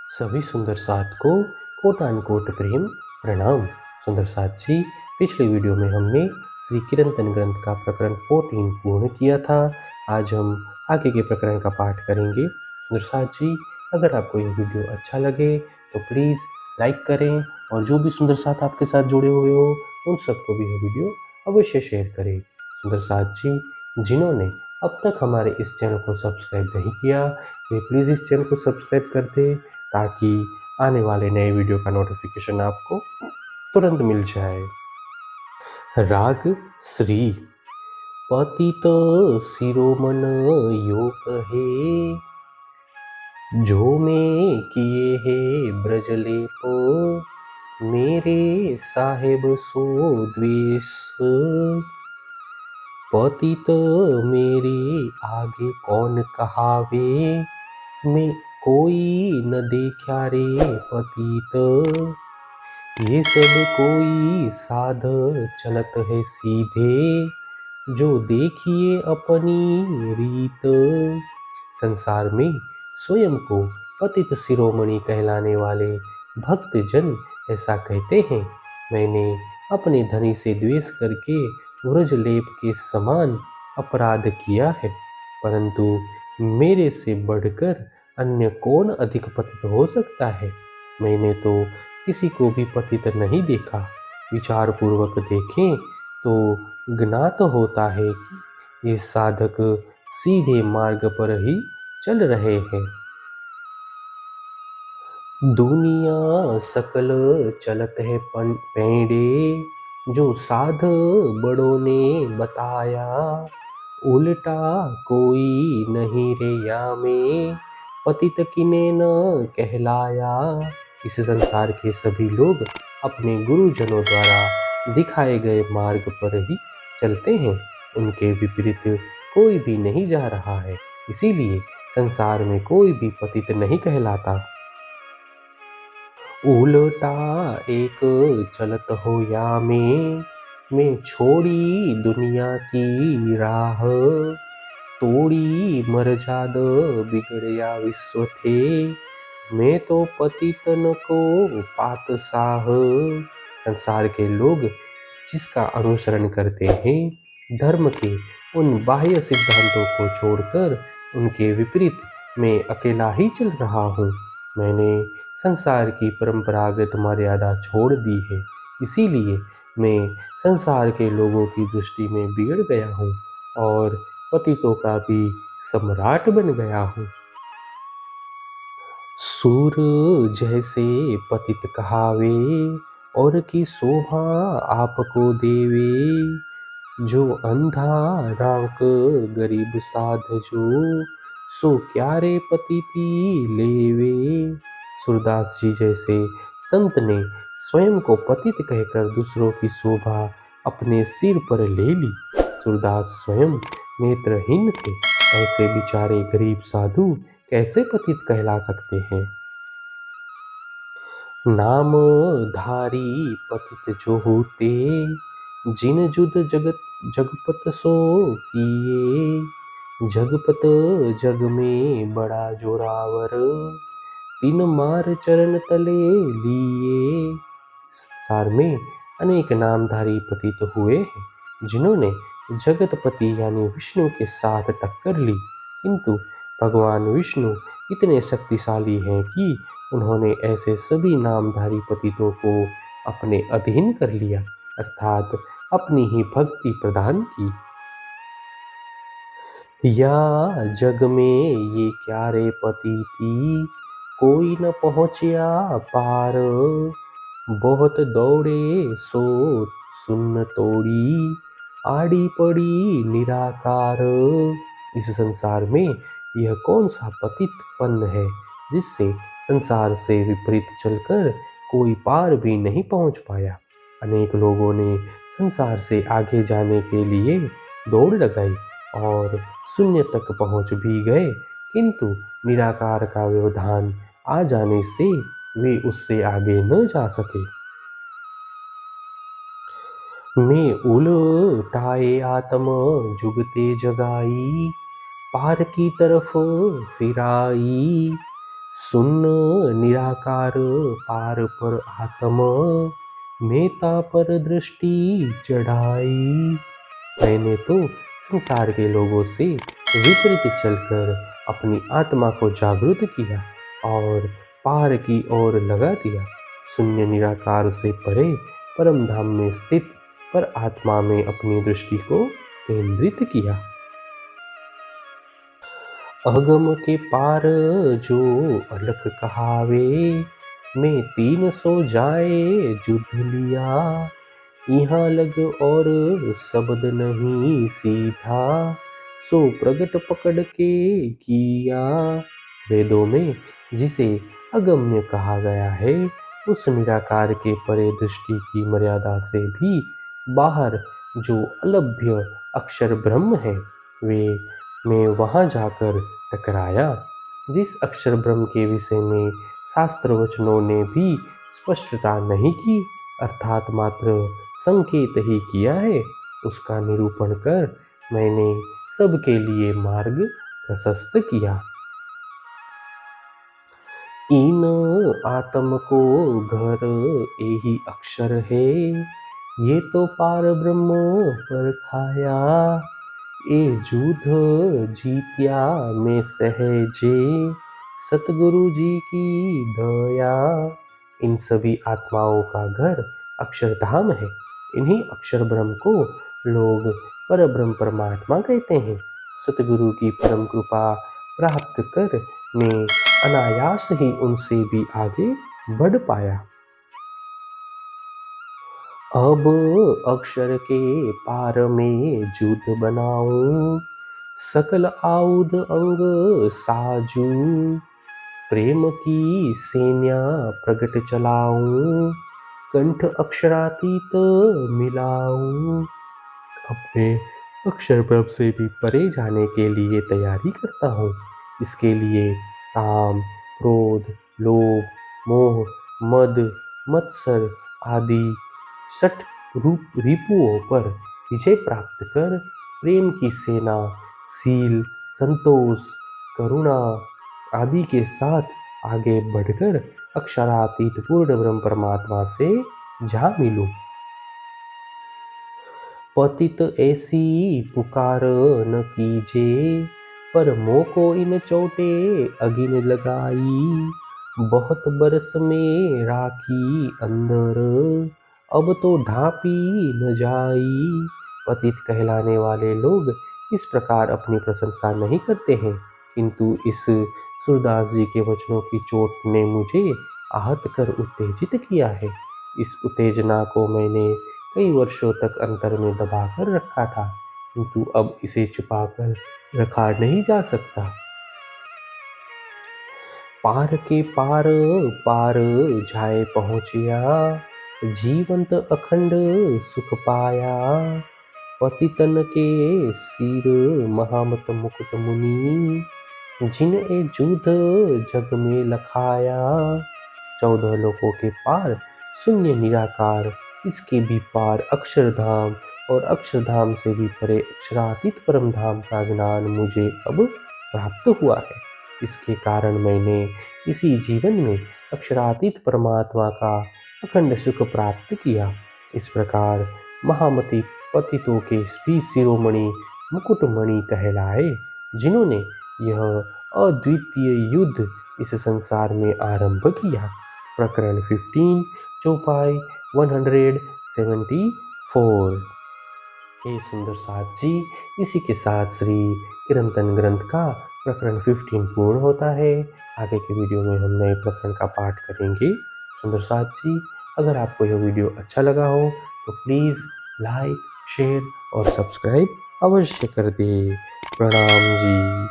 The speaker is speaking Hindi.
सभी सुंदर साथ को कोटान कोट प्रेम प्रणाम। सुंदर साथ जी, पिछले वीडियो में हमने श्री कीर्तन ग्रंथ का प्रकरण 14 पूर्ण किया था। आज हम आगे के प्रकरण का पाठ करेंगे। सुंदर साथ जी, अगर आपको यह वीडियो अच्छा लगे तो प्लीज़ लाइक करें और जो भी सुंदर साथ आपके साथ जुड़े हुए हो उन सबको भी यह वीडियो अवश्य शेयर करें। सुंदर साथ जी, जिन्होंने अब तक हमारे इस चैनल को सब्सक्राइब नहीं किया वे प्लीज़ इस चैनल को सब्सक्राइब कर दें ताकि आने वाले नए वीडियो का नोटिफिकेशन आपको तुरंत मिल जाए। राग श्री पतित शिरोमन यो कहे, जो में किए हे ब्रजलेप, मेरे साहेब सो द्वेष। पतित मेरे आगे कौन कहावे, मैं कोई न देखा रे पतित। ये सब कोई साध चलत है सीधे, जो देखिए अपनी रीत। संसार में स्वयं को पतित शिरोमणि कहलाने वाले भक्तजन ऐसा कहते हैं, मैंने अपने धनी से द्वेष करके व्रजलेप के समान अपराध किया है, परंतु मेरे से बढ़कर अन्य कौन अधिक पतित हो सकता है। मैंने तो किसी को भी पतित नहीं देखा। विचार पूर्वक देखें तो ज्ञात होता है कि ये साधक सीधे मार्ग पर ही चल रहे हैं। दुनिया सकल चलत है पैंडे, जो साध बड़ों ने बताया। उल्टा कोई नहीं रे या में, पतित किने न कहलाया। इस संसार के सभी लोग अपने गुरुजनों द्वारा दिखाए गए मार्ग पर ही चलते हैं, उनके विपरीत कोई भी नहीं जा रहा है। इसीलिए संसार में कोई भी पतित नहीं कहलाता। उल्टा एक चलत हो या मैं छोड़ी दुनिया की राह। तोड़ी मर जाद बिगड़या विश्व थे, मैं तो पतितन को पातशाह। संसार के लोग जिसका अनुसरण करते हैं, धर्म के उन बाह्य सिद्धांतों को छोड़कर उनके विपरीत मैं अकेला ही चल रहा हूँ। मैंने संसार की परंपरागत मर्यादा छोड़ दी है, इसीलिए मैं संसार के लोगों की दृष्टि में बिगड़ गया हूँ और पतितों का भी सम्राट बन गया हूँ। सूर जैसे पतित कहावे, और की शोभा आपको देवे। जो अंधा रांक गरीब साध जो, सो क्या रे पतिती लेवे। सूरदास जी जैसे संत ने स्वयं को पतित कहकर दूसरों की शोभा अपने सिर पर ले ली। सूरदास स्वयं नेत्रहीन थे, ऐसे बेचारे गरीब साधु कैसे पतित कहला सकते हैं। नाम धारी पतित जो होते, जिन जुद जगपत सो किए। जगपत जग में बड़ा जोरावर, तीन मार चरण तले लिए। संसार में अनेक नामधारी पतित हुए हैं, जिन्होंने जगतपति यानी विष्णु के साथ टक्कर ली, किंतु भगवान विष्णु इतने शक्तिशाली हैं कि उन्होंने ऐसे सभी नामधारी पतितों को अपने अधीन कर लिया, अर्थात अपनी ही भक्ति प्रदान की। या जग में ये क्या रे पतिती, कोई न पहुँचिया पार। बहुत दौड़े सो सुन्न तोड़ी, आड़ी पड़ी निराकार। इस संसार में यह कौन सा पतितपन है, जिससे संसार से विपरीत चलकर कोई पार भी नहीं पहुंच पाया। अनेक लोगों ने संसार से आगे जाने के लिए दौड़ लगाई और शून्य तक पहुंच भी गए, किंतु निराकार का व्यवधान आ जाने से वे उससे आगे न जा सके। मैं उलटाए आत्म जुगते जगाई, पार की तरफ फिराई। सुन निराकार पार पर आत्मा, मेता पर दृष्टि चढ़ाई। मैंने तो संसार के लोगों से विपरीत चलकर अपनी आत्मा को जागृत किया और पार की ओर लगा दिया। शून्य निराकार से परे परम धाम में स्थित पर आत्मा में अपनी दृष्टि को केंद्रित किया। अगम के पार जो अलख कहावे, मैं 300 जाए जुध लिया। यहाँ लग और शब्द नहीं सीधा, सो प्रगट पकड़ के किया। वेदों में जिसे अगम्य कहा गया है, उस निराकार के परे दृष्टि की मर्यादा से भी बाहर जो अलभ्य अक्षर ब्रह्म है, वे मैं वहां जाकर टकराया। जिस अक्षर ब्रह्म के विषय में शास्त्र वचनों ने भी स्पष्टता नहीं की, अर्थात मात्र संकेत ही किया है, उसका निरूपण कर मैंने सबके लिए मार्ग प्रशस्त किया। इन आत्म को घर यही अक्षर है, ये तो पार ब्रह्म पर खाया। ए जूध जीत्या में सहजे, सतगुरु जी की दया। इन सभी आत्माओं का घर अक्षरधाम है। इन्हीं अक्षर ब्रह्म को लोग परब्रह्म परमात्मा कहते हैं। सतगुरु की परम कृपा प्राप्त कर मैं अनायास ही उनसे भी आगे बढ़ पाया। अब अक्षर के पार में जुद बनाऊं, सकल आउध अंग साजू। प्रेम की सेना प्रगट चलाऊं, कंठ अक्षरातीत मिलाऊं। अपने अक्षर ब्रह्म से भी परे जाने के लिए तैयारी करता हूँ। इसके लिए काम, क्रोध, लोभ, मोह, मद, मत्सर आदि षट रूप रिपुओं पर विजय प्राप्त कर प्रेम की सेना, सील, संतोष, करुणा आदि के साथ आगे बढ़कर अक्षरातीत पूर्ण ब्रह्म परमात्मा से जा मिलूं। पतित ऐसी पुकार न कीजे, पर मोको इन चोटे अगिन लगाई। बहुत बरस में राखी अंदर, अब तो ढांपी न जाई। पतित कहलाने वाले लोग इस प्रकार अपनी प्रशंसा नहीं करते हैं, किंतु इस सूरदास जी के वचनों की चोट ने मुझे आहत कर उत्तेजित किया है। इस उत्तेजना को मैंने कई वर्षों तक अंतर में दबा कर रखा था, किंतु अब इसे छुपाकर रखा नहीं जा सकता। पार के पार पार जाए पहुँचिया, जीवंत अखंड सुख पाया। पतितन के सिर महामत मुकुट मुनि, जिन ए जूद जग में लखाया। 14 लोकों के पार शून्य निराकार, इसके भी पार अक्षरधाम और अक्षरधाम से भी परे अक्षरातीत परम धाम का ज्ञान मुझे अब प्राप्त हुआ है। इसके कारण मैंने इसी जीवन में अक्षरातीत परमात्मा का अखंड सुख प्राप्त किया। इस प्रकार महामती पतितों के भी शिरोमणि मुकुटमणि कहलाए, जिन्होंने यह अद्वितीय युद्ध इस संसार में आरंभ किया। प्रकरण 15 चौपाई 174। हे सुंदर साथ जी, इसी के साथ श्री किरंतन ग्रंथ का प्रकरण 15 पूर्ण होता है। आगे के वीडियो में हम नए प्रकरण का पाठ करेंगे। सुंदर साथ जी, अगर आपको यह वीडियो अच्छा लगा हो तो प्लीज़ लाइक, शेयर और सब्सक्राइब अवश्य कर दें। प्रणाम जी।